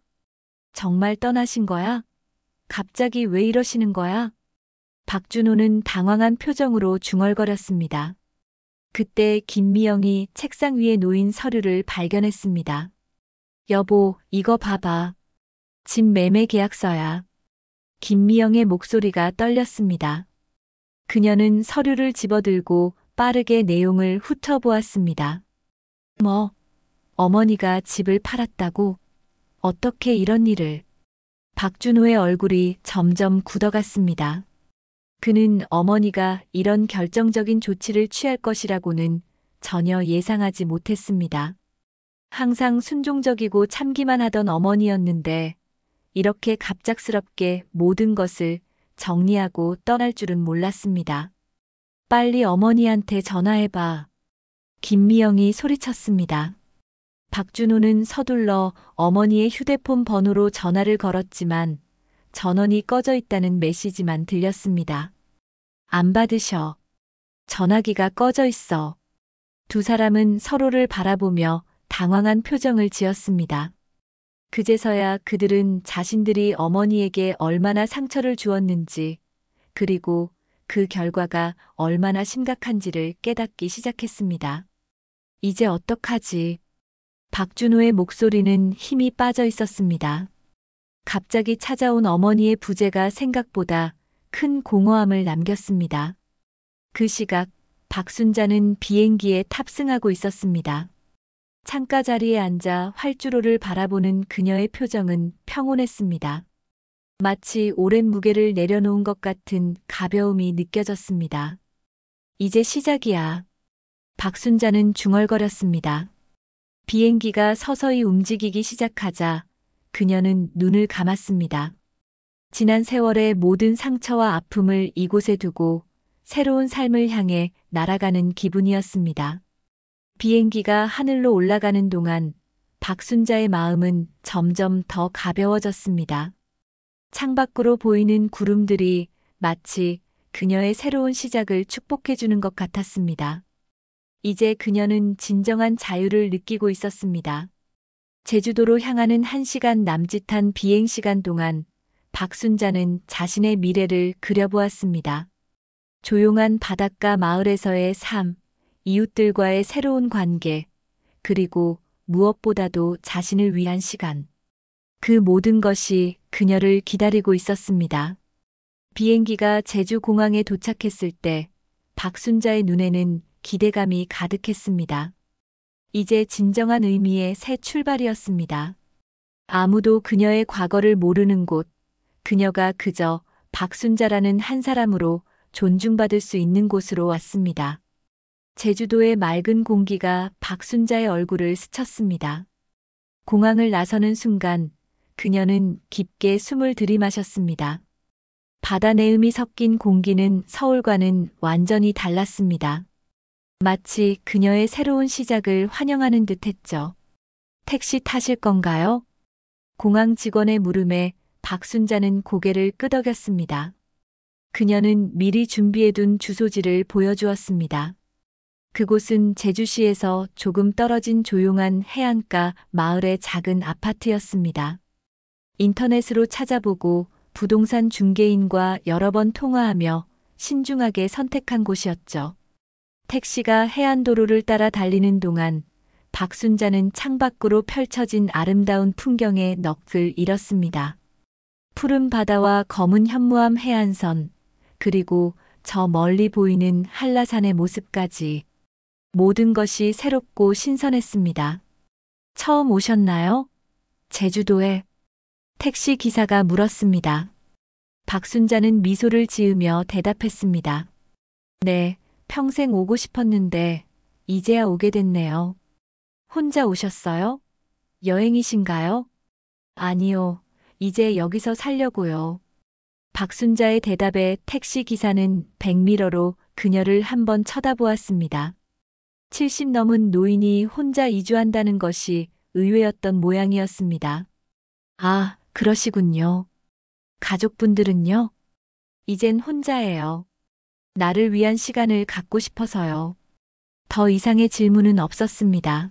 정말 떠나신 거야? 갑자기 왜 이러시는 거야? 박준호는 당황한 표정으로 중얼거렸습니다. 그때 김미영이 책상 위에 놓인 서류를 발견했습니다. 여보, 이거 봐봐. 집 매매 계약서야. 김미영의 목소리가 떨렸습니다. 그녀는 서류를 집어들고 빠르게 내용을 훑어보았습니다. 뭐, 어머니가 집을 팔았다고? 어떻게 이런 일을? 박준호의 얼굴이 점점 굳어갔습니다. 그는 어머니가 이런 결정적인 조치를 취할 것이라고는 전혀 예상하지 못했습니다. 항상 순종적이고 참기만 하던 어머니였는데 이렇게 갑작스럽게 모든 것을 정리하고 떠날 줄은 몰랐습니다. 빨리 어머니한테 전화해봐. 김미영이 소리쳤습니다. 박준호는 서둘러 어머니의 휴대폰 번호로 전화를 걸었지만 전원이 꺼져 있다는 메시지만 들렸습니다. 안 받으셔. 전화기가 꺼져 있어. 두 사람은 서로를 바라보며 당황한 표정을 지었습니다. 그제서야 그들은 자신들이 어머니에게 얼마나 상처를 주었는지, 그리고 그 결과가 얼마나 심각한지를 깨닫기 시작했습니다. 이제 어떡하지? 박준호의 목소리는 힘이 빠져 있었습니다. 갑자기 찾아온 어머니의 부재가 생각보다 큰 공허함을 남겼습니다. 그 시각 박순자는 비행기에 탑승하고 있었습니다. 창가 자리에 앉아 활주로를 바라보는 그녀의 표정은 평온했습니다. 마치 오랜 무게를 내려놓은 것 같은 가벼움이 느껴졌습니다. 이제 시작이야. 박순자는 중얼거렸습니다. 비행기가 서서히 움직이기 시작하자 그녀는 눈을 감았습니다. 지난 세월의 모든 상처와 아픔을 이곳에 두고 새로운 삶을 향해 날아가는 기분이었습니다. 비행기가 하늘로 올라가는 동안 박순자의 마음은 점점 더 가벼워졌습니다. 창밖으로 보이는 구름들이 마치 그녀의 새로운 시작을 축복해주는 것 같았습니다. 이제 그녀는 진정한 자유를 느끼고 있었습니다. 제주도로 향하는 1시간 남짓한 비행시간 동안 박순자는 자신의 미래를 그려보았습니다. 조용한 바닷가 마을에서의 삶, 이웃들과의 새로운 관계, 그리고 무엇보다도 자신을 위한 시간. 그 모든 것이 그녀를 기다리고 있었습니다. 비행기가 제주공항에 도착했을 때 박순자의 눈에는 기대감이 가득했습니다. 이제 진정한 의미의 새 출발이었습니다. 아무도 그녀의 과거를 모르는 곳, 그녀가 그저 박순자라는 한 사람으로 존중받을 수 있는 곳으로 왔습니다. 제주도의 맑은 공기가 박순자의 얼굴을 스쳤습니다. 공항을 나서는 순간 그녀는 깊게 숨을 들이마셨습니다. 바다 내음이 섞인 공기는 서울과는 완전히 달랐습니다. 마치 그녀의 새로운 시작을 환영하는 듯 했죠. 택시 타실 건가요? 공항 직원의 물음에 박순자는 고개를 끄덕였습니다. 그녀는 미리 준비해둔 주소지를 보여주었습니다. 그곳은 제주시에서 조금 떨어진 조용한 해안가 마을의 작은 아파트였습니다. 인터넷으로 찾아보고 부동산 중개인과 여러 번 통화하며 신중하게 선택한 곳이었죠. 택시가 해안도로를 따라 달리는 동안 박순자는 창밖으로 펼쳐진 아름다운 풍경에 넋을 잃었습니다. 푸른 바다와 검은 현무암 해안선, 그리고 저 멀리 보이는 한라산의 모습까지 모든 것이 새롭고 신선했습니다. 처음 오셨나요? 제주도에? 택시 기사가 물었습니다. 박순자는 미소를 지으며 대답했습니다. 네, 평생 오고 싶었는데 이제야 오게 됐네요. 혼자 오셨어요? 여행이신가요? 아니요, 이제 여기서 살려고요. 박순자의 대답에 택시 기사는 백미러로 그녀를 한번 쳐다보았습니다. 70 넘은 노인이 혼자 이주한다는 것이 의외였던 모양이었습니다. 아, 그러시군요. 가족분들은요? 이젠 혼자예요. 나를 위한 시간을 갖고 싶어서요. 더 이상의 질문은 없었습니다.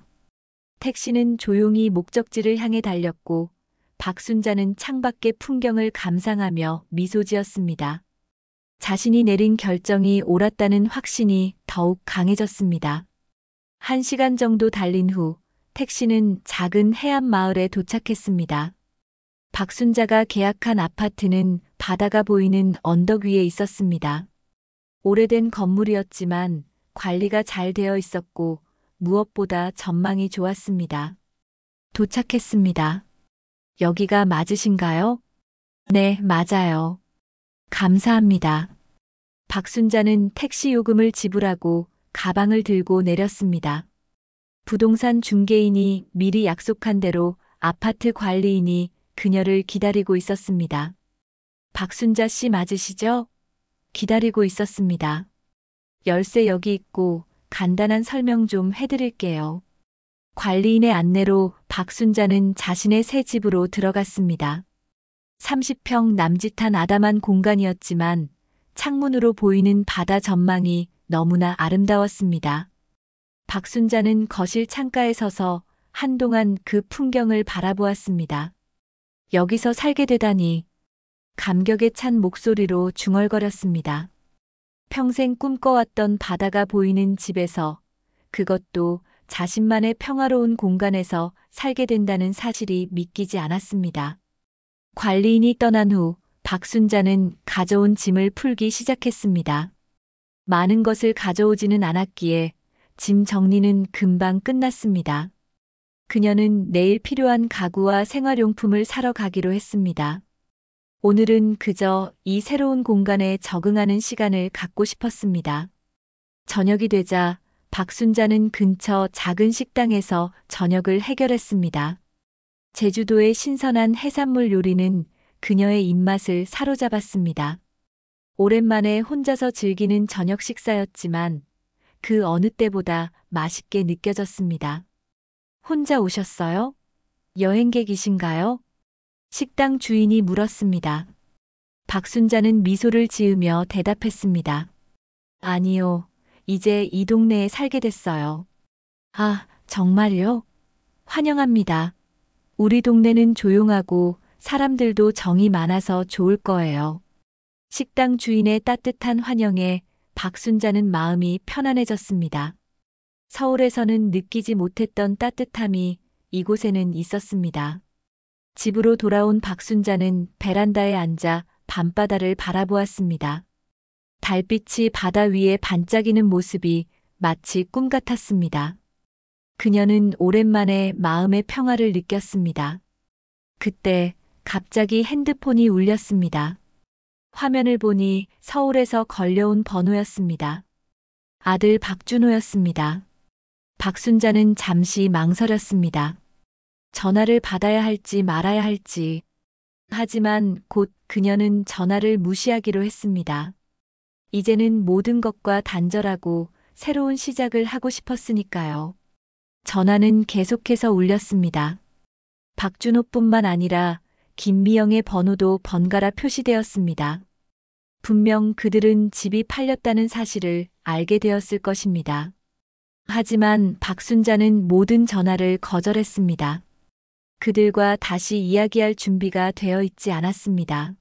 택시는 조용히 목적지를 향해 달렸고 박순자는 창밖의 풍경을 감상하며 미소 지었습니다. 자신이 내린 결정이 옳았다는 확신이 더욱 강해졌습니다. 1시간 정도 달린 후 택시는 작은 해안 마을에 도착했습니다. 박순자가 계약한 아파트는 바다가 보이는 언덕 위에 있었습니다. 오래된 건물이었지만 관리가 잘 되어 있었고 무엇보다 전망이 좋았습니다. 도착했습니다. 여기가 맞으신가요? 네, 맞아요. 감사합니다. 박순자는 택시 요금을 지불하고 가방을 들고 내렸습니다. 부동산 중개인이 미리 약속한 대로 아파트 관리인이 그녀를 기다리고 있었습니다. 박순자 씨 맞으시죠? 기다리고 있었습니다. 열쇠 여기 있고 간단한 설명 좀 해드릴게요. 관리인의 안내로 박순자는 자신의 새 집으로 들어갔습니다. 30평 남짓한 아담한 공간이었지만 창문으로 보이는 바다 전망이 너무나 아름다웠습니다. 박순자는 거실 창가에 서서 한동안 그 풍경을 바라보았습니다. 여기서 살게 되다니. 감격에 찬 목소리로 중얼거렸습니다. 평생 꿈꿔왔던 바다가 보이는 집에서, 그것도 자신만의 평화로운 공간에서 살게 된다는 사실이 믿기지 않았습니다. 관리인이 떠난 후 박순자는 가져온 짐을 풀기 시작했습니다. 많은 것을 가져오지는 않았기에 짐 정리는 금방 끝났습니다. 그녀는 내일 필요한 가구와 생활용품을 사러 가기로 했습니다. 오늘은 그저 이 새로운 공간에 적응하는 시간을 갖고 싶었습니다. 저녁이 되자 박순자는 근처 작은 식당에서 저녁을 해결했습니다. 제주도의 신선한 해산물 요리는 그녀의 입맛을 사로잡았습니다. 오랜만에 혼자서 즐기는 저녁 식사였지만 그 어느 때보다 맛있게 느껴졌습니다. 혼자 오셨어요? 여행객이신가요? 식당 주인이 물었습니다. 박순자는 미소를 지으며 대답했습니다. 아니요, 이제 이 동네에 살게 됐어요. 아, 정말요? 환영합니다. 우리 동네는 조용하고 사람들도 정이 많아서 좋을 거예요. 식당 주인의 따뜻한 환영에 박순자는 마음이 편안해졌습니다. 서울에서는 느끼지 못했던 따뜻함이 이곳에는 있었습니다. 집으로 돌아온 박순자는 베란다에 앉아 밤바다를 바라보았습니다. 달빛이 바다 위에 반짝이는 모습이 마치 꿈 같았습니다. 그녀는 오랜만에 마음의 평화를 느꼈습니다. 그때 갑자기 핸드폰이 울렸습니다. 화면을 보니 서울에서 걸려온 번호였습니다. 아들 박준호였습니다. 박순자는 잠시 망설였습니다. 전화를 받아야 할지 말아야 할지. 하지만 곧 그녀는 전화를 무시하기로 했습니다. 이제는 모든 것과 단절하고 새로운 시작을 하고 싶었으니까요. 전화는 계속해서 울렸습니다. 박준호뿐만 아니라 김미영의 번호도 번갈아 표시되었습니다. 분명 그들은 집이 팔렸다는 사실을 알게 되었을 것입니다. 하지만 박순자는 모든 전화를 거절했습니다. 그들과 다시 이야기할 준비가 되어 있지 않았습니다.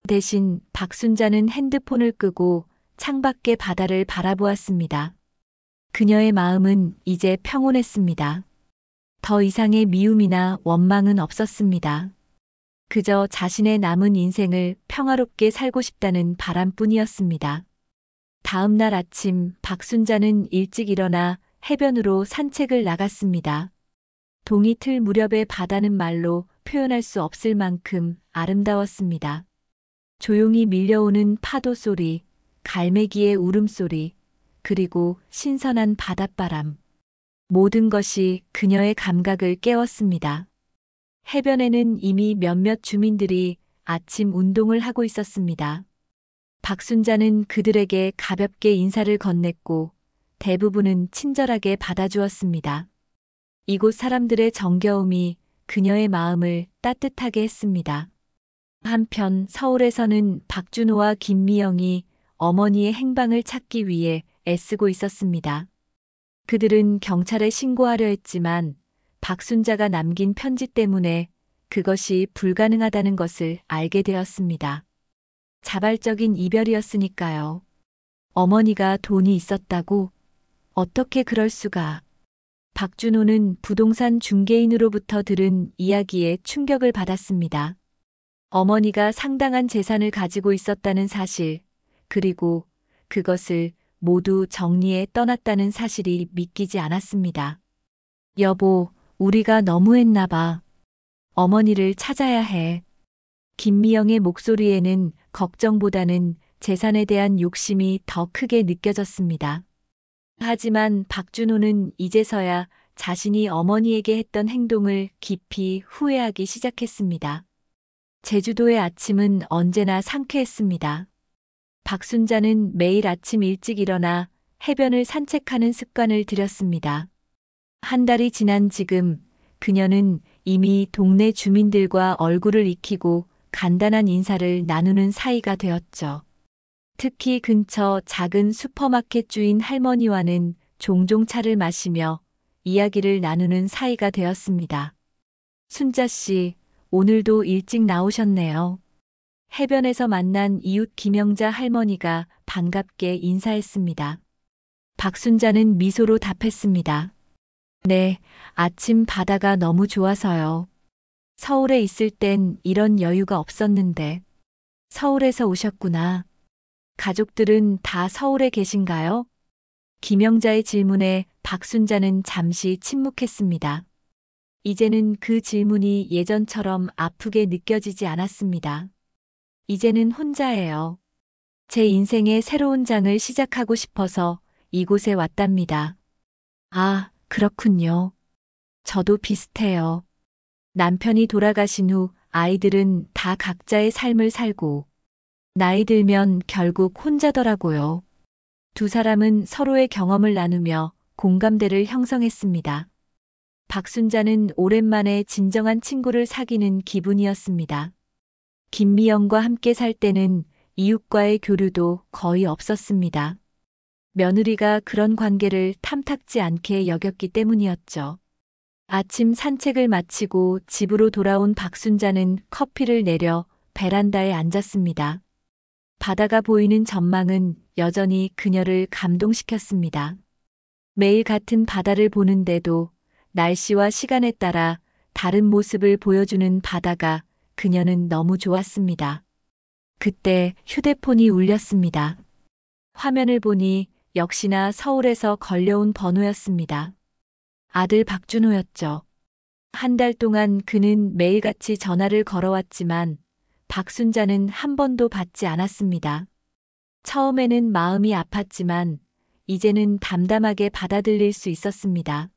대신 박순자는 핸드폰을 끄고 창밖의 바다를 바라보았습니다. 그녀의 마음은 이제 평온했습니다. 더 이상의 미움이나 원망은 없었습니다. 그저 자신의 남은 인생을 평화롭게 살고 싶다는 바람뿐이었습니다. 다음 날 아침 박순자는 일찍 일어나 해변으로 산책을 나갔습니다. 동이 틀 무렵의 바다는 말로 표현할 수 없을 만큼 아름다웠습니다. 조용히 밀려오는 파도 소리, 갈매기의 울음소리, 그리고 신선한 바닷바람. 모든 것이 그녀의 감각을 깨웠습니다. 해변에는 이미 몇몇 주민들이 아침 운동을 하고 있었습니다. 박순자는 그들에게 가볍게 인사를 건넸고 대부분은 친절하게 받아주었습니다. 이곳 사람들의 정겨움이 그녀의 마음을 따뜻하게 했습니다. 한편 서울에서는 박준호와 김미영이 어머니의 행방을 찾기 위해 애쓰고 있었습니다. 그들은 경찰에 신고하려 했지만 박순자가 남긴 편지 때문에 그것이 불가능하다는 것을 알게 되었습니다. 자발적인 이별이었으니까요. 어머니가 돈이 있었다고? 어떻게 그럴 수가? 박준호는 부동산 중개인으로부터 들은 이야기에 충격을 받았습니다. 어머니가 상당한 재산을 가지고 있었다는 사실, 그리고 그것을 모두 정리해 떠났다는 사실이 믿기지 않았습니다. 여보, 우리가 너무했나 봐. 어머니를 찾아야 해. 김미영의 목소리에는 걱정보다는 재산에 대한 욕심이 더 크게 느껴졌습니다. 하지만 박준호는 이제서야 자신이 어머니에게 했던 행동을 깊이 후회하기 시작했습니다. 제주도의 아침은 언제나 상쾌했습니다. 박순자는 매일 아침 일찍 일어나 해변을 산책하는 습관을 들였습니다. 한 달이 지난 지금 그녀는 이미 동네 주민들과 얼굴을 익히고 간단한 인사를 나누는 사이가 되었죠. 특히 근처 작은 슈퍼마켓 주인 할머니와는 종종 차를 마시며 이야기를 나누는 사이가 되었습니다. 순자 씨, 오늘도 일찍 나오셨네요. 해변에서 만난 이웃 김영자 할머니가 반갑게 인사했습니다. 박순자는 미소로 답했습니다. 네, 아침 바다가 너무 좋아서요. 서울에 있을 땐 이런 여유가 없었는데. 서울에서 오셨구나. 가족들은 다 서울에 계신가요? 김영자의 질문에 박순자는 잠시 침묵했습니다. 이제는 그 질문이 예전처럼 아프게 느껴지지 않았습니다. 이제는 혼자예요. 제 인생의 새로운 장을 시작하고 싶어서 이곳에 왔답니다. 아, 그렇군요. 저도 비슷해요. 남편이 돌아가신 후 아이들은 다 각자의 삶을 살고 나이 들면 결국 혼자더라고요. 두 사람은 서로의 경험을 나누며 공감대를 형성했습니다. 박순자는 오랜만에 진정한 친구를 사귀는 기분이었습니다. 김미영과 함께 살 때는 이웃과의 교류도 거의 없었습니다. 며느리가 그런 관계를 탐탁지 않게 여겼기 때문이었죠. 아침 산책을 마치고 집으로 돌아온 박순자는 커피를 내려 베란다에 앉았습니다. 바다가 보이는 전망은 여전히 그녀를 감동시켰습니다. 매일 같은 바다를 보는데도 날씨와 시간에 따라 다른 모습을 보여주는 바다가 그녀는 너무 좋았습니다. 그때 휴대폰이 울렸습니다. 화면을 보니 역시나 서울에서 걸려온 번호였습니다. 아들 박준호였죠. 한 달 동안 그는 매일같이 전화를 걸어왔지만 박순자는 한 번도 받지 않았습니다. 처음에는 마음이 아팠지만 이제는 담담하게 받아들일 수 있었습니다.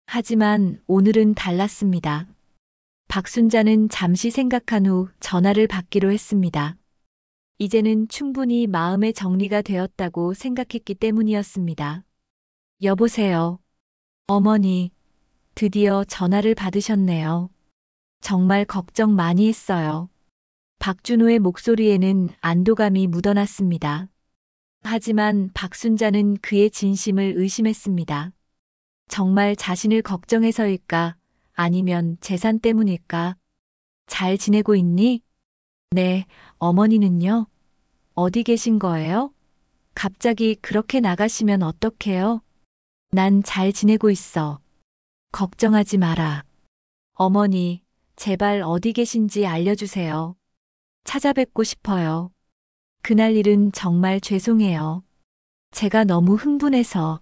하지만 오늘은 달랐습니다. 박순자는 잠시 생각한 후 전화를 받기로 했습니다. 이제는 충분히 마음의 정리가 되었다고 생각했기 때문이었습니다. 여보세요. 어머니, 드디어 전화를 받으셨네요. 정말 걱정 많이 했어요. 박준호의 목소리에는 안도감이 묻어났습니다. 하지만 박순자는 그의 진심을 의심했습니다. 정말 자신을 걱정해서일까? 아니면 재산 때문일까? 잘 지내고 있니? 네, 어머니는요? 어디 계신 거예요? 갑자기 그렇게 나가시면 어떡해요? 난 잘 지내고 있어. 걱정하지 마라. 어머니, 제발 어디 계신지 알려주세요. 찾아뵙고 싶어요. 그날 일은 정말 죄송해요. 제가 너무 흥분해서.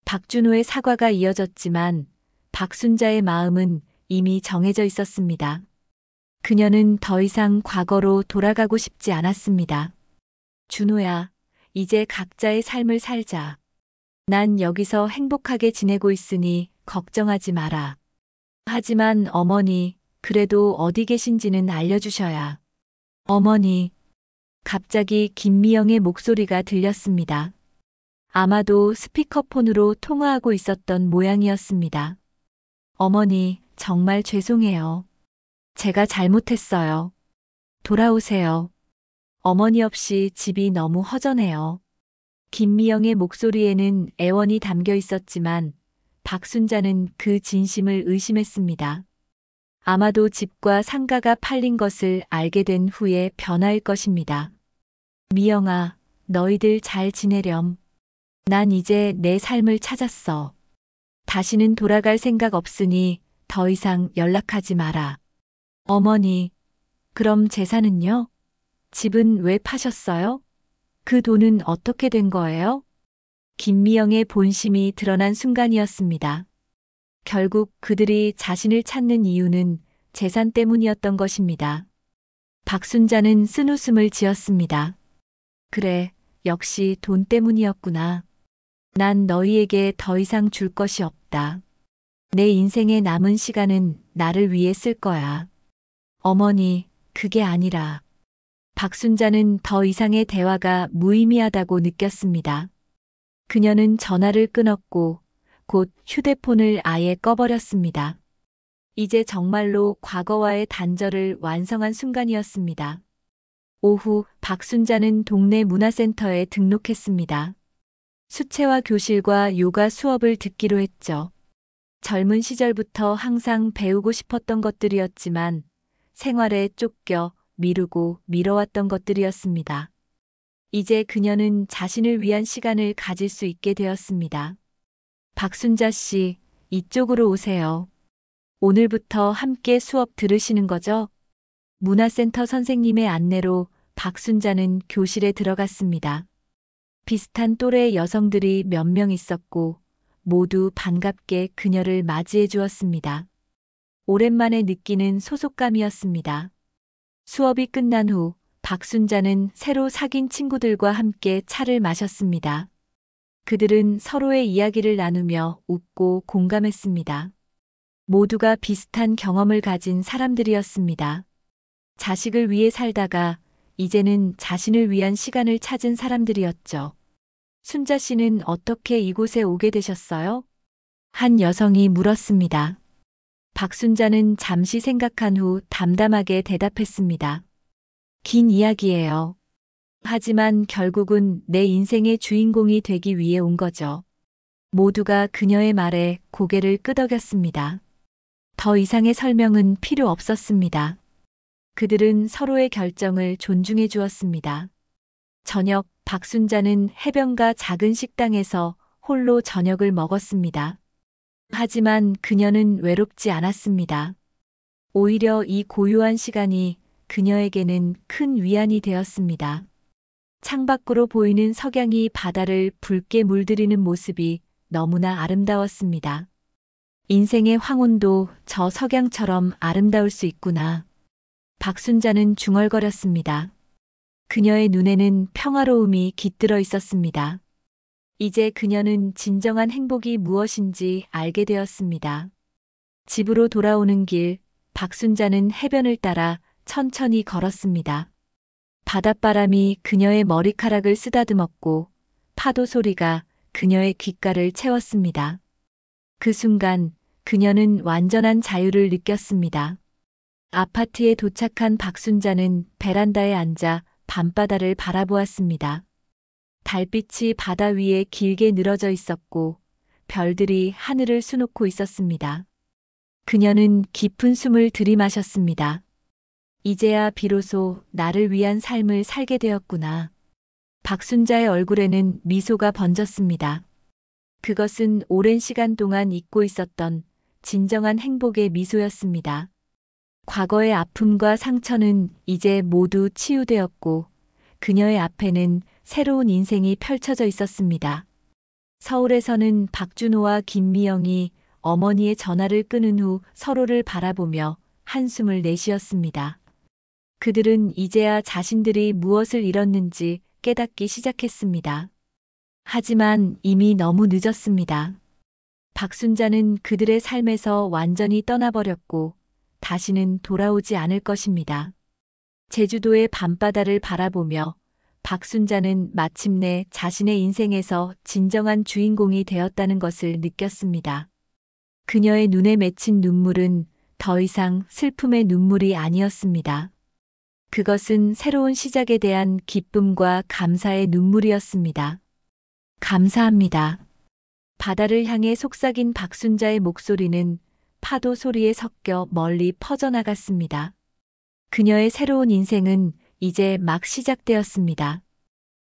박준호의 사과가 이어졌지만 박순자의 마음은 이미 정해져 있었습니다. 그녀는 더 이상 과거로 돌아가고 싶지 않았습니다. 준호야, 이제 각자의 삶을 살자. 난 여기서 행복하게 지내고 있으니 걱정하지 마라. 하지만 어머니, 그래도 어디 계신지는 알려주셔야. 어머니, 갑자기 김미영의 목소리가 들렸습니다. 아마도 스피커폰으로 통화하고 있었던 모양이었습니다. 어머니, 정말 죄송해요. 제가 잘못했어요. 돌아오세요. 어머니 없이 집이 너무 허전해요. 김미영의 목소리에는 애원이 담겨 있었지만 박순자는 그 진심을 의심했습니다. 아마도 집과 상가가 팔린 것을 알게 된 후에 변화일 것입니다. 미영아, 너희들 잘 지내렴. 난 이제 내 삶을 찾았어. 다시는 돌아갈 생각 없으니 더 이상 연락하지 마라. 어머니, 그럼 재산은요? 집은 왜 파셨어요? 그 돈은 어떻게 된 거예요? 김미영의 본심이 드러난 순간이었습니다. 결국 그들이 자신을 찾는 이유는 재산 때문이었던 것입니다. 박순자는 쓴웃음을 지었습니다. 그래, 역시 돈 때문이었구나. 난 너희에게 더 이상 줄 것이 없다. 내 인생의 남은 시간은 나를 위해 쓸 거야. 어머니, 그게 아니라. 박순자는 더 이상의 대화가 무의미하다고 느꼈습니다. 그녀는 전화를 끊었고 곧 휴대폰을 아예 꺼버렸습니다. 이제 정말로 과거와의 단절을 완성한 순간이었습니다. 오후 박순자는 동네 문화센터에 등록했습니다. 수채화 교실과 요가 수업을 듣기로 했죠. 젊은 시절부터 항상 배우고 싶었던 것들이었지만 생활에 쫓겨 미루고 미뤄왔던 것들이었습니다. 이제 그녀는 자신을 위한 시간을 가질 수 있게 되었습니다. 박순자 씨, 이쪽으로 오세요. 오늘부터 함께 수업 들으시는 거죠? 문화센터 선생님의 안내로 박순자는 교실에 들어갔습니다. 비슷한 또래의 여성들이 몇 명 있었고 모두 반갑게 그녀를 맞이해 주었습니다. 오랜만에 느끼는 소속감이었습니다. 수업이 끝난 후 박순자는 새로 사귄 친구들과 함께 차를 마셨습니다. 그들은 서로의 이야기를 나누며 웃고 공감했습니다. 모두가 비슷한 경험을 가진 사람들이었습니다. 자식을 위해 살다가 이제는 자신을 위한 시간을 찾은 사람들이었죠. 순자 씨는 어떻게 이곳에 오게 되셨어요? 한 여성이 물었습니다. 박순자는 잠시 생각한 후 담담하게 대답했습니다. 긴 이야기예요. 하지만 결국은 내 인생의 주인공이 되기 위해 온 거죠. 모두가 그녀의 말에 고개를 끄덕였습니다. 더 이상의 설명은 필요 없었습니다. 그들은 서로의 결정을 존중해 주었습니다. 저녁, 박순자는 해변가 작은 식당에서 홀로 저녁을 먹었습니다. 하지만 그녀는 외롭지 않았습니다. 오히려 이 고요한 시간이 그녀에게는 큰 위안이 되었습니다. 창밖으로 보이는 석양이 바다를 붉게 물들이는 모습이 너무나 아름다웠습니다. 인생의 황혼도 저 석양처럼 아름다울 수 있구나. 박순자는 중얼거렸습니다. 그녀의 눈에는 평화로움이 깃들어 있었습니다. 이제 그녀는 진정한 행복이 무엇인지 알게 되었습니다. 집으로 돌아오는 길, 박순자는 해변을 따라 천천히 걸었습니다. 바닷바람이 그녀의 머리카락을 쓰다듬었고 파도 소리가 그녀의 귓가를 채웠습니다. 그 순간 그녀는 완전한 자유를 느꼈습니다. 아파트에 도착한 박순자는 베란다에 앉아 밤바다를 바라보았습니다. 달빛이 바다 위에 길게 늘어져 있었고 별들이 하늘을 수놓고 있었습니다. 그녀는 깊은 숨을 들이마셨습니다. 이제야 비로소 나를 위한 삶을 살게 되었구나. 박순자의 얼굴에는 미소가 번졌습니다. 그것은 오랜 시간 동안 잊고 있었던 진정한 행복의 미소였습니다. 과거의 아픔과 상처는 이제 모두 치유되었고 그녀의 앞에는 새로운 인생이 펼쳐져 있었습니다. 서울에서는 박준호와 김미영이 어머니의 전화를 끊은 후 서로를 바라보며 한숨을 내쉬었습니다. 그들은 이제야 자신들이 무엇을 잃었는지 깨닫기 시작했습니다. 하지만 이미 너무 늦었습니다. 박순자는 그들의 삶에서 완전히 떠나버렸고 다시는 돌아오지 않을 것입니다. 제주도의 밤바다를 바라보며 박순자는 마침내 자신의 인생에서 진정한 주인공이 되었다는 것을 느꼈습니다. 그녀의 눈에 맺힌 눈물은 더 이상 슬픔의 눈물이 아니었습니다. 그것은 새로운 시작에 대한 기쁨과 감사의 눈물이었습니다. 감사합니다. 바다를 향해 속삭인 박순자의 목소리는 파도 소리에 섞여 멀리 퍼져나갔습니다. 그녀의 새로운 인생은 이제 막 시작되었습니다.